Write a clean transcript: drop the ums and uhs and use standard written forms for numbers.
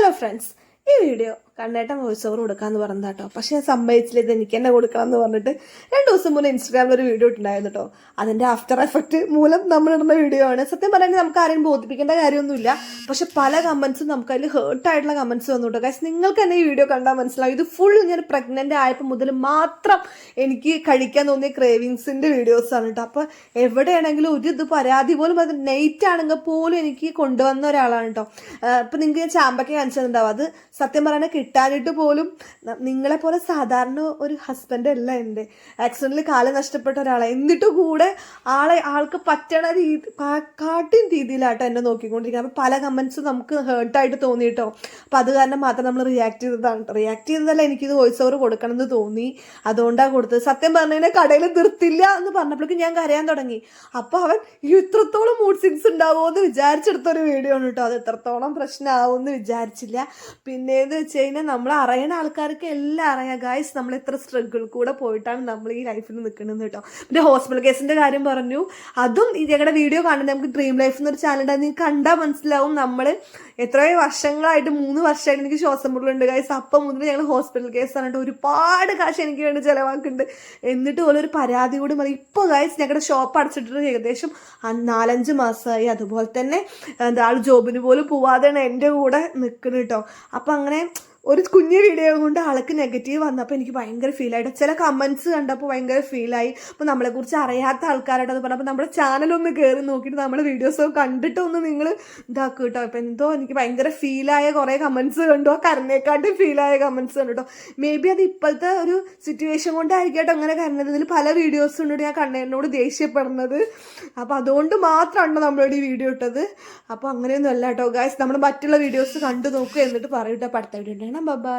Hello friends, ഈ video കണ്ണേട്ടൻ voice over കൊടുക്കാമെന്ന് പറഞ്ഞത് കേട്ടോ. പക്ഷെ ഞാൻ സമ്മതിച്ചില്ല, ഇത് എനിക്ക് തന്നെ കൊടുക്കണം എന്ന് പറഞ്ഞിട്ട് 2 ദിവസം മുന്നേ ഇൻസ്റ്റാഗ്രാമിൽ ഒരു വീഡിയോ ഇട്ടുണ്ടായിരുന്നു കേട്ടോ. അതിൻ്റെ ആഫ്റ്റർ എഫക്റ്റ് മൂലം നമ്മളിടുന്ന വീഡിയോ ആണ്. സത്യം പറഞ്ഞാൽ നമുക്ക് ആരെയും ബോധിപ്പിക്കേണ്ട കാര്യമൊന്നുമില്ല. പക്ഷെ പല കമൻസും നമുക്ക് അതിൽ ഹേർട്ടായിട്ടുള്ള കമൻസ് വന്നു കേട്ടോ. കാശ് നിങ്ങൾക്ക് തന്നെ ഈ വീഡിയോ കണ്ടാൽ മനസ്സിലാവും. ഇത് ഫുൾ ഞാൻ പ്രഗ്നൻ്റ് ആയപ്പോൾ മുതൽ മാത്രം എനിക്ക് കഴിക്കാൻ തോന്നിയ ക്രേവിങ്സിൻ്റെ വീഡിയോസാണ് കേട്ടോ. അപ്പോൾ എവിടെയാണെങ്കിലും ഒരു ഇത് പരാതി പോലും, അത് നൈറ്റ് ആണെങ്കിൽ പോലും എനിക്ക് കൊണ്ടുവന്ന ഒരാളാണ് കേട്ടോ. ഇപ്പം നിങ്ങൾക്ക് ഞാൻ ചാമ്പൊക്കെ കാണിച്ചിട്ടുണ്ടാവും. അത് സത്യം പറയാൻ കിട്ടാനിട്ട് പോലും നിങ്ങളെപ്പോലെ സാധാരണ ഒരു ഹസ്ബൻഡ് അല്ല എൻ്റെ. ആക്സിഡൻറ്റിൽ കാലം നഷ്ടപ്പെട്ട ഒരാളെ, എന്നിട്ട് കൂടെ ആൾക്ക് പറ്റണ കാട്ടിൻ രീതിയിലാട്ടോ എന്നെ നോക്കിക്കൊണ്ടിരിക്കുന്നത്. അപ്പോൾ പല കമൻസും നമുക്ക് ഹേർട്ടായിട്ട് തോന്നി കേട്ടോ. അപ്പോൾ അത് കാരണം മാത്രം നമ്മൾ റിയാക്ട് ചെയ്തതാണ്. റിയാക്ട് ചെയ്തതല്ല, എനിക്കിത് വോയിസ് ഓവർ കൊടുക്കണം എന്ന് തോന്നി, അതുകൊണ്ടാണ് കൊടുത്തത്. സത്യം പറഞ്ഞു കഴിഞ്ഞാൽ കടയിൽ നിർത്തില്ല എന്ന് പറഞ്ഞപ്പോഴേക്കും ഞാൻ കരയാൻ തുടങ്ങി. അപ്പോൾ അവൻ ഇത്രത്തോളം മൂഡ് സ്വിങ്സ് ഉണ്ടാവുമോ എന്ന് വിചാരിച്ചെടുത്തൊരു വീഡിയോ ആണ് കേട്ടോ. അത് എത്രത്തോളം പ്രശ്നമാവുമെന്ന് വിചാരിച്ചില്ല. പിന്നേന്ന് വെച്ച് കഴിഞ്ഞാൽ നമ്മൾ അറിയുന്ന ആൾക്കാർക്ക് എല്ലാം അറിയാം ഗായ്സ്, നമ്മൾ എത്ര സ്ട്രഗിൾ കൂടെ പോയിട്ടാണ് നമ്മൾ ഈ ലൈഫിൽ നിൽക്കുന്നത് കേട്ടോ. പിന്നെ ഹോസ്പിറ്റൽ കേസിൻ്റെ കാര്യം പറഞ്ഞു, അതും ഞങ്ങളുടെ വീഡിയോ കാണുന്നത് നമുക്ക് ഡ്രീം ലൈഫ് എന്നൊരു ചാനലുണ്ട്. നിങ്ങൾക്ക് കണ്ടാൽ മനസ്സിലാവും. നമ്മൾ എത്രയോ വർഷങ്ങളായിട്ട് 3 വർഷമായിട്ട് എനിക്ക് ശ്വാസം മുട്ടലുണ്ട് ഗായ്സ്. അപ്പം മുതൽ ഞങ്ങൾ ഹോസ്പിറ്റൽ കേസ് പറഞ്ഞിട്ട് ഒരുപാട് കാശ് എനിക്ക് വേണ്ടി ചിലവാക്കുന്നുണ്ട്. എന്നിട്ട് പോലും ഒരു പരാതി കൂടി മതി. ഇപ്പോൾ ഗായ്സ് ഞങ്ങളുടെ ഷോപ്പ് അടച്ചിട്ട് ഏകദേശം 4-5 മാസമായി. അതുപോലെ തന്നെ ആൾ ജോബിന് പോലും പോവാതെയാണ് എൻ്റെ കൂടെ നിൽക്കുന്നത് കേട്ടോ. അപ്പം അങ്ങനെ ഒരു കുഞ്ഞു വീഡിയോ കൊണ്ട് ആൾക്ക് നെഗറ്റീവ് വന്നപ്പോൾ എനിക്ക് ഭയങ്കര ഫീലായിട്ട്, ചില കമൻസ് കണ്ടപ്പോൾ ഭയങ്കര ഫീലായി. അപ്പോൾ നമ്മളെക്കുറിച്ച് അറിയാത്ത ആൾക്കാരായിട്ടത് പറഞ്ഞപ്പോൾ നമ്മുടെ ചാനലൊന്ന് കയറി നോക്കിയിട്ട് നമ്മുടെ വീഡിയോസൊക്കെ കണ്ടിട്ടൊന്ന് നിങ്ങൾ ഇതാക്കും കേട്ടോ. അപ്പോൾ എന്തോ എനിക്ക് ഭയങ്കര ഫീലായ കുറേ കമൻസ് കണ്ടു. ആ കരഞ്ഞേക്കാട്ടും ഫീലായ കമൻസ് കണ്ടു കേട്ടോ. മേ ബി അത് ഇപ്പോഴത്തെ ഒരു സിറ്റുവേഷൻ കൊണ്ടായിരിക്കട്ടെ അങ്ങനെ കരഞ്ഞത്. ഇതിൽ പല വീഡിയോസ് ഉണ്ട് ഞാൻ കണ്ണേനോട് ദേഷ്യപ്പെടുന്നത്. അപ്പോൾ അതുകൊണ്ട് മാത്രമാണ് നമ്മളോട് ഈ വീഡിയോ ഇട്ടത്. അപ്പോൾ അങ്ങനെയൊന്നും അല്ല കേട്ടോ ഗായ്സ്. നമ്മൾ മറ്റുള്ള വീഡിയോസ് കണ്ടു നോക്കുക, എന്നിട്ട് പറയൂട്ടോ. അടുത്ത വീഡിയോ. Bye bye.